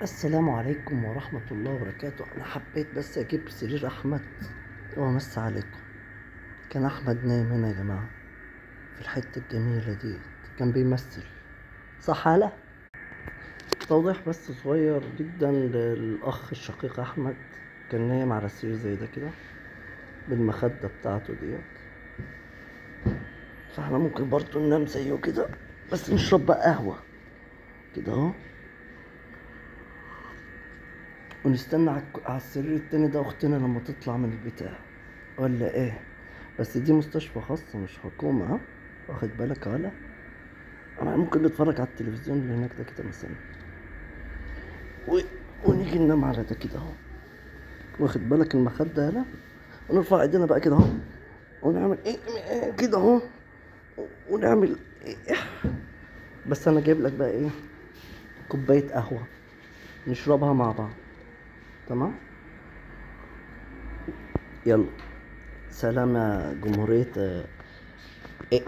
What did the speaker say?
السلام عليكم ورحمة الله وبركاته. أنا حبيت بس أجيب سرير أحمد وأمس عليكم. كان أحمد نايم هنا يا جماعة في الحتة الجميلة دي، كان بيمثل صح لا. توضيح بس صغير جدا للأخ الشقيق أحمد، كان نايم على سرير زي ده كده بالمخدة بتاعته ديت، فاحنا ممكن برضه ننام زيه كده بس نشرب بقى قهوة كده اهو، ونستنى على السرير التاني ده اختنا لما تطلع من البتاع ولا ايه. بس دي مستشفى خاصة مش حكومة، ها واخد بالك ولا؟ انا ممكن نتفرج على التلفزيون اللي هناك ده كده مثلا و... ونيجي ننام على ده كده اهو، واخد بالك المخدة هنا، ونرفع ايدينا بقى كده اهو، ونعمل إيه كده اهو، ونعمل إيه. بس انا جايب لك بقى ايه، كوباية قهوة نشربها مع بعض، تمام؟ يلا سلام يا جمهورية إيه.